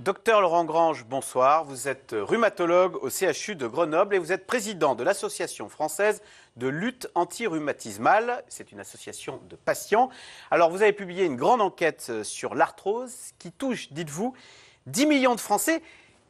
Docteur Laurent Grange, bonsoir. Vous êtes rhumatologue au CHU de Grenoble et vous êtes président de l'Association française de lutte anti-rhumatismale. C'est une association de patients. Alors, vous avez publié une grande enquête sur l'arthrose qui touche, dites-vous, 10 millions de Français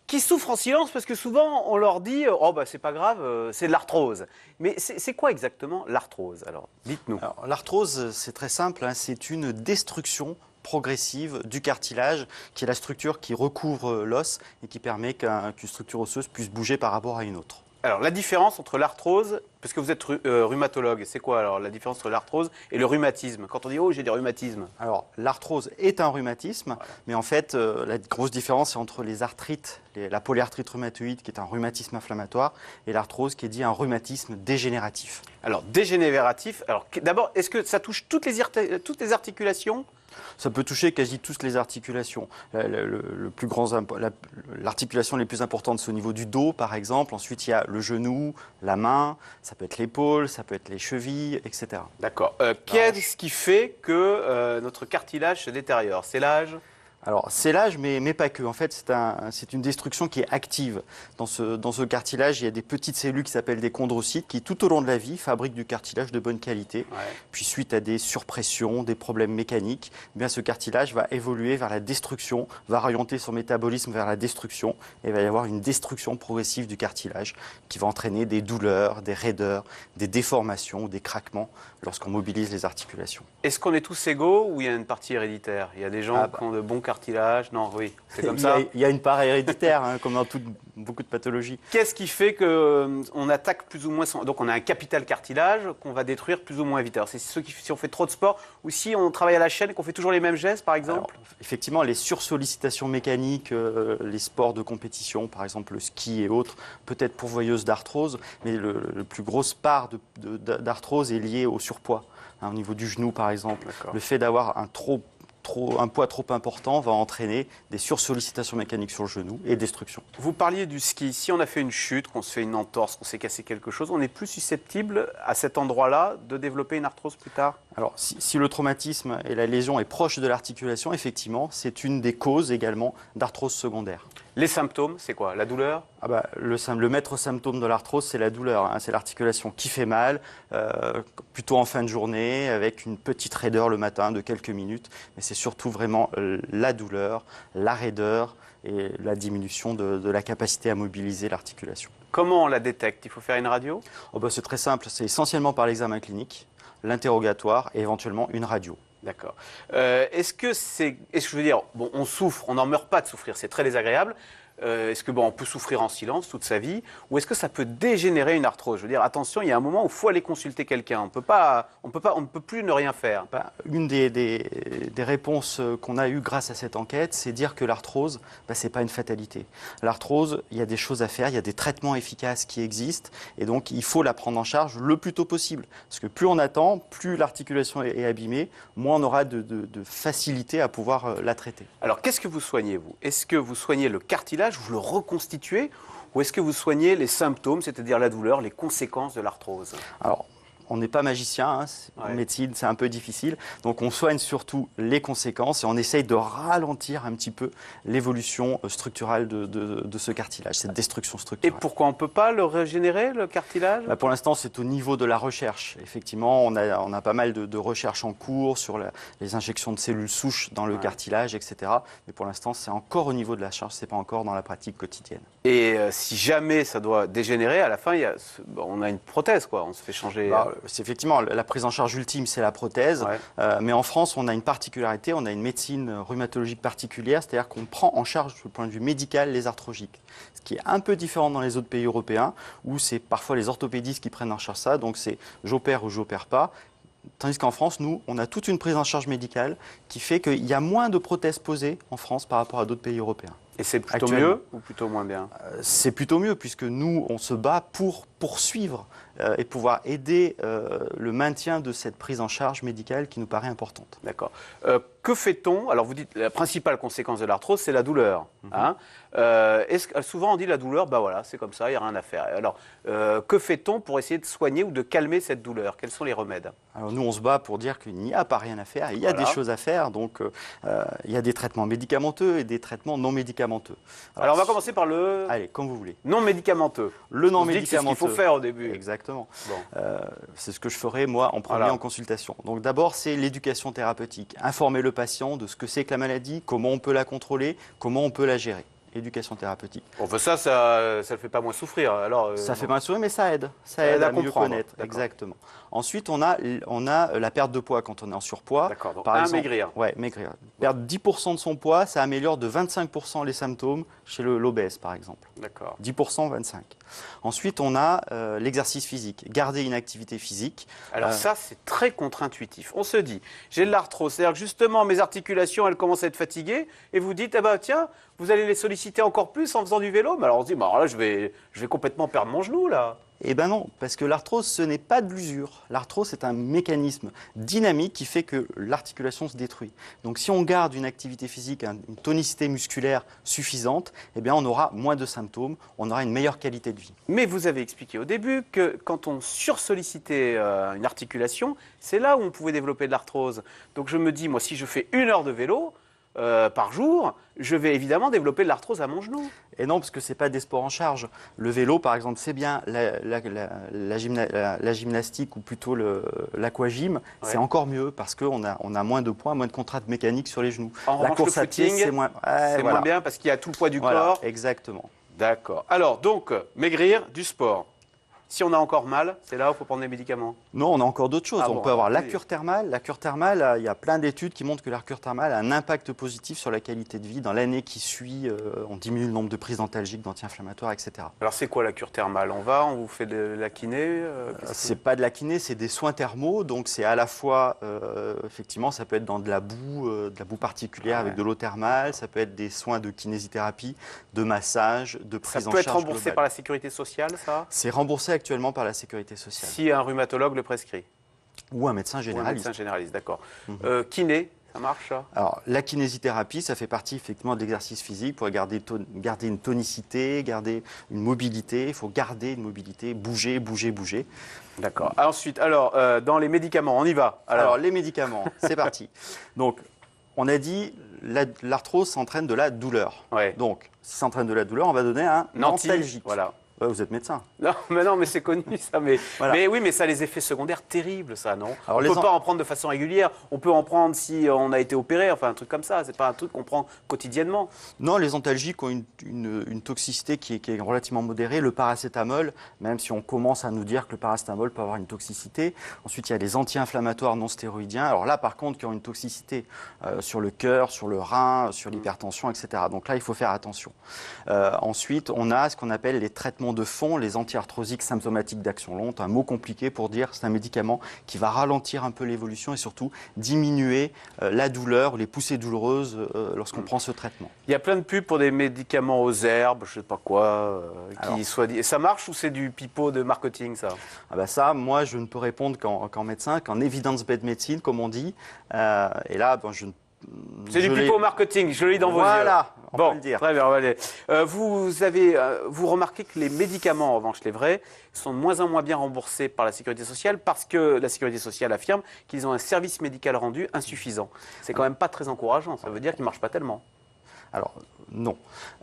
qui souffrent en silence parce que souvent on leur dit « Oh, bah, c'est pas grave, c'est de l'arthrose ». Mais c'est quoi exactement l'arthrose? Alors, dites-nous. L'arthrose, c'est très simple, hein, c'est une destruction progressive du cartilage, qui est la structure qui recouvre l'os et qui permet qu'une structure osseuse puisse bouger par rapport à une autre. Alors, la différence entre l'arthrose, parce que vous êtes rhumatologue, c'est quoi alors la différence entre l'arthrose et le rhumatisme? Quand on dit « Oh, j'ai des rhumatismes ». Alors, l'arthrose est un rhumatisme, voilà. Mais en fait, la grosse différence, c'est entre les arthrites, la polyarthrite rhumatoïde, qui est un rhumatisme inflammatoire, et l'arthrose, qui est dit un rhumatisme dégénératif. Alors, dégénératif, alors d'abord, est-ce que ça touche toutes les articulations? Ça peut toucher quasi toutes les articulations. L'articulation les plus importantes, c'est au niveau du dos, par exemple. Ensuite, il y a le genou, la main, ça peut être l'épaule, ça peut être les chevilles, etc. D'accord. Qu'est-ce qui fait que notre cartilage se détériore? C'est l'âge? Alors, c'est l'âge, mais pas que. En fait, c'est une destruction qui est active. Dans ce cartilage, il y a des petites cellules qui s'appellent des chondrocytes qui, tout au long de la vie, fabriquent du cartilage de bonne qualité. Ouais. Puis, suite à des surpressions, des problèmes mécaniques, eh bien, ce cartilage va évoluer vers la destruction, va orienter son métabolisme vers la destruction, et il va y avoir une destruction progressive du cartilage qui va entraîner des douleurs, des raideurs, des déformations, des craquements lorsqu'on mobilise les articulations. Est-ce qu'on est tous égaux ou il y a une partie héréditaire? Il y a des gens qui ont de bons cartilage? Non, oui, c'est comme ça. Il y a une part héréditaire, hein, comme dans beaucoup de pathologies. Qu'est-ce qui fait qu'on attaque plus ou moins... Donc on a un capital cartilage qu'on va détruire plus ou moins vite. Alors c'est si on fait trop de sport ou si on travaille à la chaîne et qu'on fait toujours les mêmes gestes, par exemple? Alors, effectivement, les sursollicitations mécaniques, les sports de compétition, par exemple le ski et autres, peut-être pourvoyeuses d'arthrose, mais le plus grosse part d'arthrose est liée au surpoids. Hein, au niveau du genou, par exemple. Le fait d'avoir un poids trop important va entraîner des sursollicitations mécaniques sur le genou et destruction. Vous parliez du ski. Si on a fait une chute, qu'on se fait une entorse, qu'on s'est cassé quelque chose, on est plus susceptible à cet endroit-là de développer une arthrose plus tard? Alors, si le traumatisme et la lésion est proche de l'articulation, effectivement, c'est une des causes également d'arthrose secondaire. Les symptômes, c'est quoi? La douleur? Le maître symptôme de l'arthrose, c'est la douleur. Hein. C'est l'articulation qui fait mal, plutôt en fin de journée, avec une petite raideur le matin de quelques minutes. Mais c'est surtout vraiment la douleur, la raideur et la diminution de la capacité à mobiliser l'articulation. Comment on la détecte? Il faut faire une radio? C'est très simple. C'est essentiellement par l'examen clinique, l'interrogatoire et éventuellement une radio. D'accord. Est-ce que je veux dire, bon, on souffre, on n'en meurt pas de souffrir, c'est très désagréable. Est-ce que on peut souffrir en silence toute sa vie, ou est-ce que ça peut dégénérer une arthrose? Je veux dire, attention, il y a un moment où il faut aller consulter quelqu'un. On ne peut plus ne rien faire. Une des réponses qu'on a eues grâce à cette enquête, c'est dire que l'arthrose, c'est pas une fatalité. L'arthrose, il y a des choses à faire, il y a des traitements efficaces qui existent, et donc il faut la prendre en charge le plus tôt possible. Parce que plus on attend, plus l'articulation est abîmée, moins on aura de facilité à pouvoir la traiter. Alors, qu'est-ce que vous soignez, vous? Est-ce que vous soignez le cartilage? Vous le reconstituez, ou est-ce que vous soignez les symptômes, c'est-à-dire la douleur, les conséquences de l'arthrose? Alors, on n'est pas magicien, hein, en médecine, c'est un peu difficile. Donc, on soigne surtout les conséquences et on essaye de ralentir un petit peu l'évolution structurale de ce cartilage, cette destruction structurelle. Et pourquoi on ne peut pas le régénérer, le cartilage? Pour l'instant, c'est au niveau de la recherche. Effectivement, on a pas mal de recherches en cours sur les injections de cellules souches dans le cartilage, etc. Mais pour l'instant, c'est encore au niveau de la recherche, ce n'est pas encore dans la pratique quotidienne. Et si jamais ça doit dégénérer, à la fin, on a une prothèse, quoi. On se fait changer... Effectivement, la prise en charge ultime, c'est la prothèse. Mais en France, on a une particularité, on a une médecine rhumatologique particulière, c'est-à-dire qu'on prend en charge, du point de vue médical, les arthrosiques. Ce qui est un peu différent dans les autres pays européens, où c'est parfois les orthopédistes qui prennent en charge ça, donc c'est j'opère ou j'opère pas. Tandis qu'en France, nous, on a toute une prise en charge médicale qui fait qu'il y a moins de prothèses posées en France par rapport à d'autres pays européens. Et c'est plutôt mieux ou plutôt moins bien? C'est plutôt mieux, puisque nous, on se bat pour poursuivre et pouvoir aider le maintien de cette prise en charge médicale qui nous paraît importante. D'accord. Que fait-on? Alors vous dites la principale conséquence de l'arthrose, c'est la douleur. Hein. Souvent on dit la douleur, bah voilà, c'est comme ça, il n'y a rien à faire. Alors que fait-on pour essayer de soigner ou de calmer cette douleur? Quels sont les remèdes? Alors nous on se bat pour dire qu'il n'y a pas rien à faire, il y a des choses à faire, donc il y a des traitements médicamenteux et des traitements non médicamenteux. Alors on va commencer par le... Allez, comme vous voulez. Non médicamenteux. Le non médicamenteux. C'est ce qu'il faut faire au début. Exactement. Bon. C'est ce que je ferai moi en premier en consultation. Donc d'abord c'est l'éducation thérapeutique. Informer le patient de ce que c'est que la maladie, comment on peut la contrôler, comment on peut la gérer. Éducation thérapeutique. Bon, ça ne le fait pas moins souffrir. Alors, ça fait moins souffrir, mais ça aide. Ça aide à mieux connaître. Exactement. Ensuite, on a la perte de poids quand on est en surpoids. D'accord, donc par exemple, maigrir. Ouais, maigrir. Perdre 10% de son poids, ça améliore de 25% les symptômes chez l'obèse, par exemple. D'accord. 10%, 25%. Ensuite, on a l'exercice physique. Garder une activité physique. Alors ça, c'est très contre-intuitif. On se dit, j'ai de l'arthrose, c'est-à-dire que justement, mes articulations, elles commencent à être fatiguées, et vous dites, tiens, vous allez les solliciter encore plus en faisant du vélo. Mais alors on se dit, alors là, je vais complètement perdre mon genou, là. Eh bien non, parce que l'arthrose, ce n'est pas de l'usure. L'arthrose, c'est un mécanisme dynamique qui fait que l'articulation se détruit. Donc si on garde une activité physique, une tonicité musculaire suffisante, eh bien on aura moins de symptômes, on aura une meilleure qualité de vie. Mais vous avez expliqué au début que quand on sursollicitait une articulation, c'est là où on pouvait développer de l'arthrose. Donc je me dis, moi, si je fais 1 heure de vélo par jour, je vais évidemment développer de l'arthrose à mon genou. Et non, parce que ce n'est pas des sports en charge. Le vélo, par exemple, c'est bien. La gymnastique, ou plutôt l'aquagym, c'est encore mieux parce qu'on a moins de poids, moins de contraintes mécaniques sur les genoux. En revanche, course le footing, c'est moins bien parce qu'il y a tout le poids du corps. Exactement. D'accord. Alors, donc, maigrir, du sport. Si on a encore mal, c'est là où il faut prendre des médicaments. Non, on a encore d'autres choses. On peut avoir la oui. cure thermale. La cure thermale, il y a plein d'études qui montrent que la cure thermale a un impact positif sur la qualité de vie. Dans l'année qui suit, on diminue le nombre de prises d'antalgiques, d'anti-inflammatoires, etc. Alors c'est quoi la cure thermale? On vous fait de la kiné C'est pas de la kiné, c'est des soins thermaux. Donc c'est à la fois, effectivement, ça peut être dans de la boue particulière avec de l'eau thermale. Ça peut être des soins de kinésithérapie, de massage, de prise en charge. Ça peut être remboursé par la sécurité sociale, ça? C'est remboursé actuellement par la sécurité sociale. Si un rhumatologue le prescrit? Ou un médecin généraliste. Ou un médecin généraliste, d'accord. Kiné, ça marche, ça? Alors, la kinésithérapie, ça fait partie effectivement de l'exercice physique pour garder une tonicité, garder une mobilité. Il faut garder une mobilité, bouger, bouger, bouger. D'accord. Ensuite, dans les médicaments, on y va. Alors les médicaments, c'est parti. Donc, on a dit l'arthrose s'entraîne de la douleur. Ouais. Donc, si ça entraîne de la douleur, on va donner un antalgique. Voilà. Vous êtes médecin. Non, mais c'est connu ça. Mais, voilà. mais oui, mais ça a les effets secondaires terribles, ça, non? Alors, on ne peut pas en prendre de façon régulière. On peut en prendre si on a été opéré, enfin un truc comme ça. C'est pas un truc qu'on prend quotidiennement. Non, les antalgiques ont une toxicité qui est relativement modérée. Le paracétamol, même si on commence à nous dire que le paracétamol peut avoir une toxicité. Ensuite, il y a les anti-inflammatoires non stéroïdiens. Alors là, par contre, qui ont une toxicité sur le cœur, sur le rein, sur l'hypertension, etc. Donc là, il faut faire attention. Ensuite, on a ce qu'on appelle les traitements de fond, les anti-arthrosiques symptomatiques d'action longue, un mot compliqué pour dire c'est un médicament qui va ralentir un peu l'évolution et surtout diminuer la douleur, les poussées douloureuses lorsqu'on prend ce traitement. Il y a plein de pubs pour des médicaments aux herbes, je ne sais pas quoi, et ça marche ou c'est du pipeau de marketing, ça? Ça, moi, je ne peux répondre qu'en médecin, qu'en evidence-based medicine, comme on dit. Et là, c'est du pipeau marketing, je le lis dans vos yeux. Voilà, on peut le dire. Très bien, on va aller. Vous remarquez que les médicaments, en revanche, les vrais, sont de moins en moins bien remboursés par la Sécurité sociale parce que la Sécurité sociale affirme qu'ils ont un service médical rendu insuffisant. C'est quand même pas très encourageant, ça veut dire qu'ils ne marchent pas tellement. Alors, non.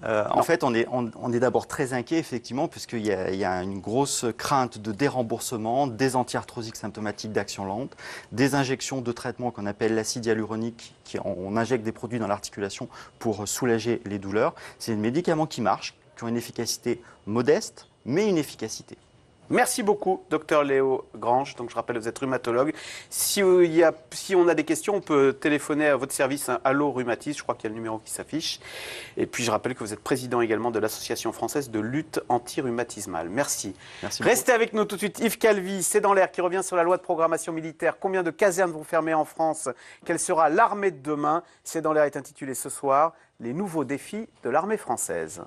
En fait, on est d'abord très inquiet, effectivement, puisqu'il y a une grosse crainte de déremboursement, des anti-arthrosiques symptomatiques d'action lente, des injections de traitement qu'on appelle l'acide hyaluronique, on injecte des produits dans l'articulation pour soulager les douleurs. C'est des médicaments qui marchent, qui ont une efficacité modeste, mais une efficacité. Merci beaucoup, Dr Léo Grange. Donc, je rappelle, vous êtes rhumatologue. Si on a des questions, on peut téléphoner à votre service, Allo Rhumatisme. Je crois qu'il y a le numéro qui s'affiche. Et puis, je rappelle que vous êtes président également de l'Association française de lutte anti-rhumatismale. Merci. Restez avec nous tout de suite. Yves Calvi, C'est dans l'air, qui revient sur la loi de programmation militaire. Combien de casernes vont fermer en France? Quelle sera l'armée de demain? C'est dans l'air est intitulé ce soir « Les nouveaux défis de l'armée française ».